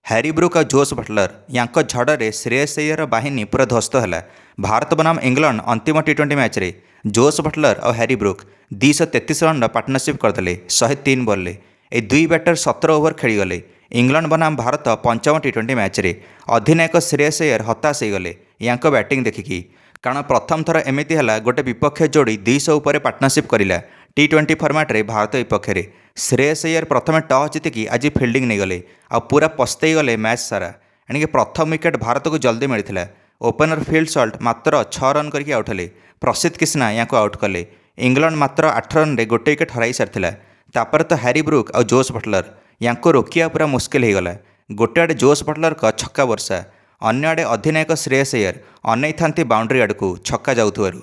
Harry Brook और Josh Buttler rank झड़े श्रेयस अय्यर बाहिनी पूरा ध्वस्त है। भारत बनाम इंग्लैंड अंतिम टी20 मैच रे जोश बटलर और हैरी ब्रुक 233 रन पार्टनरशिप करदे 103 बॉल। ए दुई बैटर 17 ओवर खेलीगले। इंग्लैंड बनाम भारत पंचम टी20 मैच रे अधिनायक श्रेयस अय्यर हताश होगले यांक बैटिंग देखिकी। कारण प्रथम थर एमती है गोटे विपक्ष जोड़ी 200 उपर पार्टनरशिप करा टी20 फर्माट रे भारत विपक्ष में। श्रेयस अय्यर प्रथम टॉस जीतिकी आज फील्डिंग नहीं गले आ पूरा पस्तई गले मैच सारा। एणिक प्रथम विकेट भारत को जल्दी मिलता। ओपनर फील्ड सल्ट मात्र 6 रन करके आउट हेले। प्रसिद्ध कृष्णा या आउट कले। इंग्लैंड मात्र 8 रन रे गोटे विकेट हराई सारी। तापर तो हैरी ब्रुक और जोश बटलर या रोकिया पूरा मुस्किल होगला। गोटे आड़े जोश बटलर का छक्का वर्षा, अन्य आड़े अधिनायक श्रेयस अय्यर अनै था बाउंड्री आड़क छक्का जाऊर।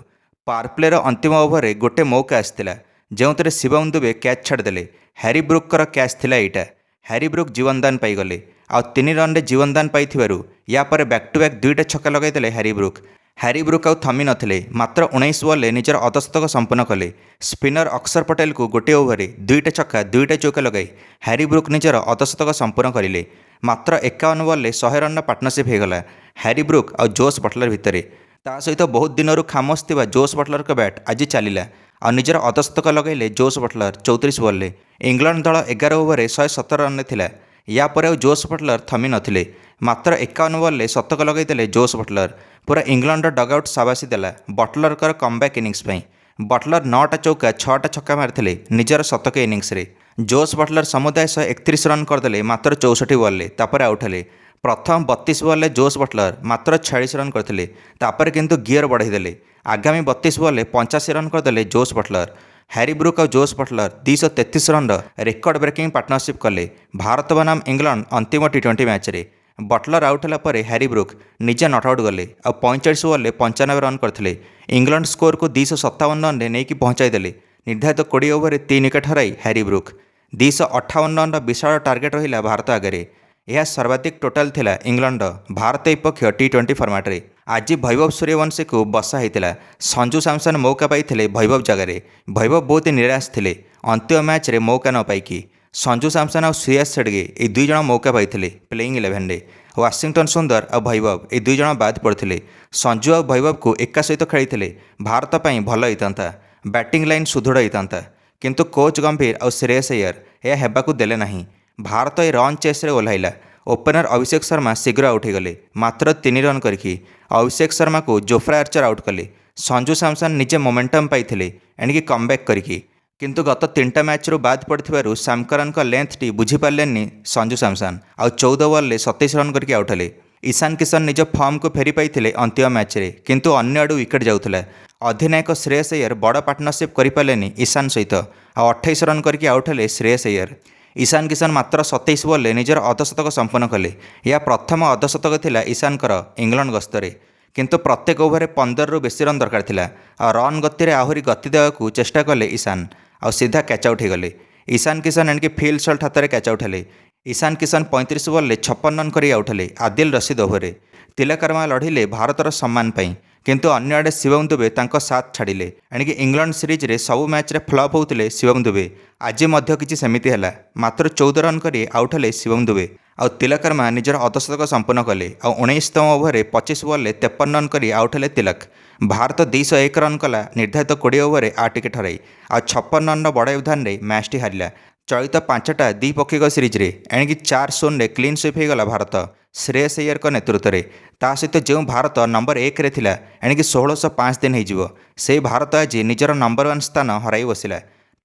पावर प्लेर अंतिम ओवर गोटे मौका आसाला जो शिवम दुबे कैच छाड़देले। हैरी ब्रुकर कैच थिला एटा। हैरी ब्रुक जीवनदान पाईगले आ 3 रन रे जीवनदान पाइथिबारु या पर बैक टू बैक 2टा छक्का लगाईदेले हैरी ब्रुक। हैरी ब्रुक आउ थमी नथिले, मात्र 19 बॉल निजर अधशतक संपन्न कले। स्पिनर अक्षर पटेल को गोटे ओवर 2टा छक्का 2टा चौका लगाई हैरी ब्रुक निजर अधशतक संपन्न करिले। मात्र 51 बॉल 100 रन पार्टनरशिप होगला हैरी ब्रुक और जोश बटलर भितर। ता सहित बहुत दिन खामोश थिबा जोश बटलर का बैट आज चलिला और निजर अधशतक लगाइले जोश बटलर 34 बॉल। इंग्लैंड दल 11 ओवर 117 रन थिला। या पर जोश बटलर थमी नथिले, मात्र 51 बॉल शतक लगाइदेले जोश बटलर। पूरा इंग्लैंड डगआउट साबासी देला बटलर कर कमबैक इनिंग्स पई। बटलर 9टा चौका 6टा छक्का मारिथिले निजर शतक इनिंग्स रे। जोश बटलर समुदाय 131 रन करदेले मात्र 64 बॉल तापर आउट हेले। प्रथम 32 बॉल जोश बटलर मात्र 46 रन करथिले, तापर किंतु गियर बढ़ाईदेले। आगामी 32 बॉल 85 रन करदेले जोश बटलर। हैरी ब्रुक और Josh Buttler 233 run record breaking partnership कले भारत बनाम इंग्लैंड अंतिम टी20 मैच रे। बटलर आउट होला परे हैरी ब्रुक निजे नट आउट गले और 45 बॉल 95 रन करथिले। इंग्लैंड स्कोर को 257 रन नहीं पहुंचाई देले। निर्धारित 20 ओवर 3 विकेट हराई हैरी ब्रुक। 258 रन विशाल टार्गेट रहिला भारत आगे। यह सर्वाधिक टोटाल थिला इंग्लैंड भारत विपक्ष टी20 फर्माट रे। आज वैभव सूर्यवंशी को बसा होता। संजू सैमसन मौका पाई वैभव जगार। वैभव बहुत निराश थे अंतिम मैच रे मौका न पाई। संजू सैमसन और श्रेयस शेडगे ये 2 जण मौका पाई प्लेइंग 11 रे। वाशिंगटन सुंदर और वैभव ये 2 जण बाद पड़ते। संजू और वैभव को एका सहित खेली भारत पर भल होता। बैटिंग लाइन सुदृढ़ होता, किंतु कोच गंभीर और श्रेयस अय्यर यह हेबाकू देले नहीं। भारत ये रन चेस रे ओह्लैला। ओपनर अभिषेक शर्मा शीघ्र आउट होगले मात्र 3 रन करके। अभिषेक शर्मा को जोफ्रा आर्चर आउट कले। संजू सैमसन निजे मोमेंटम पाइथिले एणिकी कमबैक करके, किंतु गत 3टा मैच रू बाद पड़थिबारु सैमकरन का लेंथ टी बुझी पारलेनी संजू सैमसन आ 14 बॉल 27 रन करके आउट हेले। ईशान किशन निज फॉर्म को फेरी पाइथिले अंतिम मैच रे, किंतु अन्य आडू विकेट जाउथला। अधिनायक श्रेयस अय्यर बड़ पार्टनरशिप करि पारलेनी ईशान सहित आ 28 रन करके आउट हेले श्रेयस अय्यर। ईशान किशन मात्र 27 बॉल निजर अधशतक संपन्न कले। यह प्रथम अधशतक थिला ईशानकर इंग्लैंड गस्तरे, किंतु प्रत्येक ओवर 15 रु बेसी रन दरकार थिला आ रन गति आहरी गति देवाकू चेष्टा कले ईशान आ सीधा कैच आउट होगले। ईशान किशन एणिकी फील्ड सल्ट हाथ में कैच आउट हेले। ईशान किशन 35 बॉल 56 रन कर आउट हेले आदिल रशीद ओवर। तिलक वर्मा लढ़िले भारतर सम्मान पाई, किंतु अन्य आड़े शिवम दुबे तांको साथ छाड़िले। एणिकी इंग्लैंड सीरीज रे सबु मैच रे फ्लॉप होउतिले शिवम दुबे। आज मध्य किछि सेमिति हैला, मात्र 14 रन करी आउट हेले शिवम दुबे आ तिलक वर्मा निजर अधशतक संपन्न कले आ 19तम ओवर 25 बॉल 53 रन करी आउट हेले तिलक। भारत 201 रन कला निर्धारित 20 ओवर 8 विकेट हराई आ 56 रन बड़ व्यवधान रे मैच टी हारिला। चलित 5टा द्विपक्षिक सीरीज रे एणिकी 4-0 रे क्लीन स्वीप होगला भारत श्रेयस अय्यर का नेतृत्व में। ता सहित जो भारत नंबर 1 रे थिला एणिकी 1605 दिन हो से भारत आज निजर नंबर 1 स्थान हराई बसिला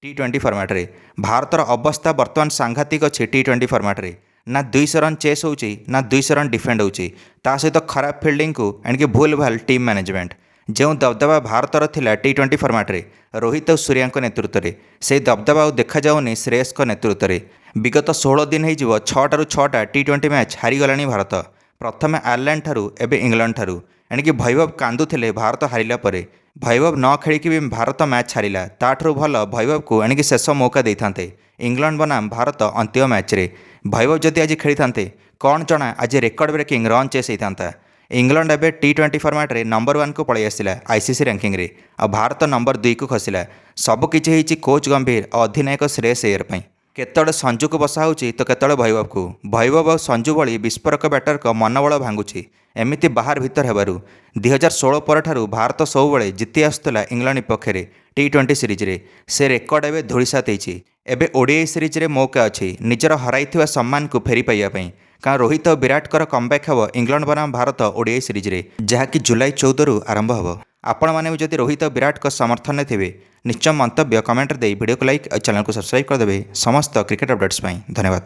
टी20 फर्माट रे। भारतर अवस्था बर्तमान सांघातिक अच्छे टी20 फर्माट रे। ना 200 रन चेस होची ना 200 रन डिफेंड होची। ता सहित खराब फील्डिंग को एणिकी भूल भाल टीम मैनेजमेंट। जो दबदबा भारतर थिला टी20 फर्माट रे रोहित और सूर्या नेतृत्व में, से दबदबा देखा जाऊनी श्रेयस नेतृत्व में। विगत 16 दिन हो 6टारू 6टा टी20 मैच हारीगलानी भारत। प्रथम आयरलैंड ठारू एबे इंग्लैंड ठारू। एणिकी वैभव कांदुथिले भारत हारिला परे। वैभव न खेलिकी भी भारत मैच हारिला, ताठू भल वैभव को एणिकी शेष मौका देइथांते इंग्लैंड बनाम भारत अंतिम मैच रे। वैभव जदि आज खेली थांते कौन जना आज रेकर्ड ब्रेकिंग रन चेस होता। इंग्लैंड एबे टी20 फर्माट रे नंबर 1 को पलि आसिला आईसीसी रैंकिंग रे आ भारत नंबर 2 को खसिला। सबकिछि कोच गंभीर और अधिनायक श्रेयस अय्यर पई। କେତେବେଳେ ସଞ୍ଜୁକୁ ବସା ହେଉଛି ତ କେତେବେଳେ ଭୈଭବକୁ। ଭୈଭବ ଆଉ ସଞ୍ଜୁ ଭଳି ବିସ୍ଫୋରକ ବ୍ୟାଟରଙ୍କ ମନୋବଳ ଭାଙ୍ଗୁଛି। ଏମିତି ବାହାର ଭିତର ହେବାରୁ 2016 ପରଠାରୁ ଭାରତ ସବୁବେଳେ ଜିତି ଆସୁଥିଲା ଇଂଲଣ୍ଡ ବିପକ୍ଷରେ T20 ସିରିଜରେ। ସେ ରେକର୍ଡ ଏବେ ଧୂଳିସାତ ହେଇଛି। ଏବେ ODI ସିରିଜରେ ମୌକା ଅଛି ନିଜର ହରାଇଥିବା ସମ୍ମାନକୁ ଫେରି ପାଇବା ପାଇଁ। କାରଣ ରୋହିତ ଓ ବିରାଟଙ୍କର କମ୍ବ୍ୟାକ୍ ହେବ ଇଂଲଣ୍ଡ ବନାମ ଭାରତ ODI ସିରିଜରେ, ଯାହାକି ଜୁଲାଇ 14ରୁ ଆରମ୍ଭ ହେବ। ଆପଣମାନେ ବି ଯଦି ରୋହିତ ଓ ବିରାଟଙ୍କ ସମର୍ଥନରେ ଥିବେ ନିଶ୍ଚୟ ମନ୍ତବ୍ୟ କମେଣ୍ଟରେ ଦେଇ ଭିଡ଼ିଓକୁ ଲାଇକ୍ ଆଉ ଚ୍ୟାନେଲକୁ ସବସ୍କ୍ରାଇବ୍ କରିଦେବେ ସମସ୍ତ କ୍ରିକେଟ୍ ଅପଡେଟ୍ସ ପାଇଁ। ଧନ୍ୟବାଦ।